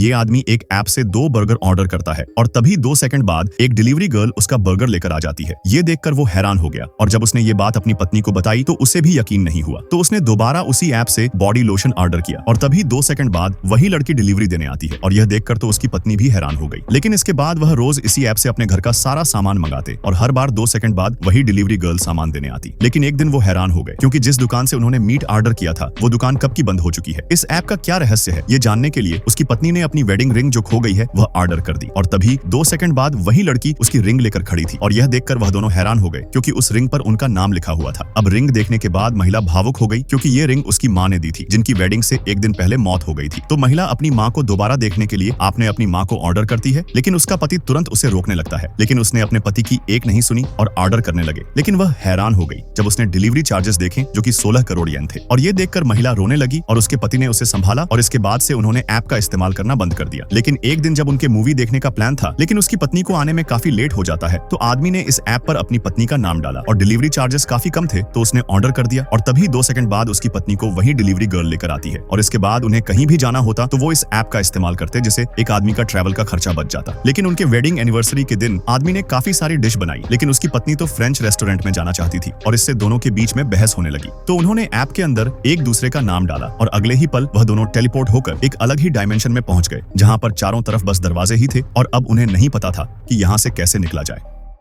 ये आदमी एक ऐप से 2 बर्गर ऑर्डर करता है और तभी 2 सेकंड बाद एक डिलीवरी गर्ल उसका बर्गर लेकर आ जाती है। ये देखकर वो हैरान हो गया और जब उसने ये बात अपनी पत्नी को बताई तो उसे भी यकीन नहीं हुआ। तो उसने दोबारा उसी ऐप से बॉडी लोशन ऑर्डर किया और तभी 2 सेकंड बाद वही लड़की डिलीवरी देने आती है और यह देखकर तो उसकी पत्नी भी हैरान हो गई। लेकिन इसके बाद वह रोज इसी ऐप से अपने घर का सारा सामान मंगाते और हर बार 2 सेकंड बाद वही डिलीवरी गर्ल सामान देने आती। लेकिन एक दिन वो हैरान हो गए क्योंकि जिस दुकान से उन्होंने मीट ऑर्डर किया था वो दुकान कब की बंद हो चुकी है। इस ऐप का क्या रहस्य है, ये जानने के लिए उसकी पत्नी ने अपनी वेडिंग रिंग जो खो गई है वह ऑर्डर कर दी और तभी 2 सेकंड बाद वही लड़की उसकी रिंग लेकर खड़ी थी और यह देखकर वह दोनों हैरान हो गए क्योंकि उस रिंग पर उनका नाम लिखा हुआ था। अब रिंग देखने के बाद महिला भावुक हो गई क्योंकि ये रिंग उसकी माँ ने दी थी जिनकी वेडिंग से एक दिन पहले मौत हो गई थी। तो महिला अपनी माँ को दोबारा देखने के लिए आपने अपनी माँ को ऑर्डर करती है, लेकिन उसका पति तुरंत उसे रोकने लगता है। लेकिन उसने अपने पति की एक नहीं सुनी और ऑर्डर करने लगे। लेकिन वह हैरान हो गई जब उसने डिलीवरी चार्जेस देखे जो कि 16 करोड़ येन थे और ये देखकर महिला रोने लगी और उसके पति ने उसे संभाला और इसके बाद से उन्होंने ऐप का इस्तेमाल करना बंद कर दिया। लेकिन एक दिन जब उनके मूवी देखने का प्लान था लेकिन उसकी पत्नी को आने में काफी लेट हो जाता है तो आदमी ने इस ऐप पर अपनी पत्नी का नाम डाला और डिलीवरी चार्जेस काफी कम थे तो उसने ऑर्डर कर दिया और तभी 2 सेकंड बाद उसकी पत्नी को वही डिलीवरी गर्ल लेकर आती है और इसके बाद उन्हें कहीं भी जाना होता तो वो इस ऐप का इस्तेमाल करते जिससे एक आदमी का ट्रैवल का खर्चा बच जाता। लेकिन उनके वेडिंग एनिवर्सरी के दिन आदमी ने काफी सारी डिश बनाई लेकिन उसकी पत्नी तो फ्रेंच रेस्टोरेंट में जाना चाहती थी और इससे दोनों के बीच में बहस होने लगी। तो उन्होंने ऐप के अंदर एक दूसरे का नाम डाला और अगले ही पल वह दोनों टेलीपोर्ट होकर एक अलग ही डायमेंशन में पहुंच गए जहां पर चारों तरफ बस दरवाजे ही थे और अब उन्हें नहीं पता था कि यहाँ से कैसे निकला जाए।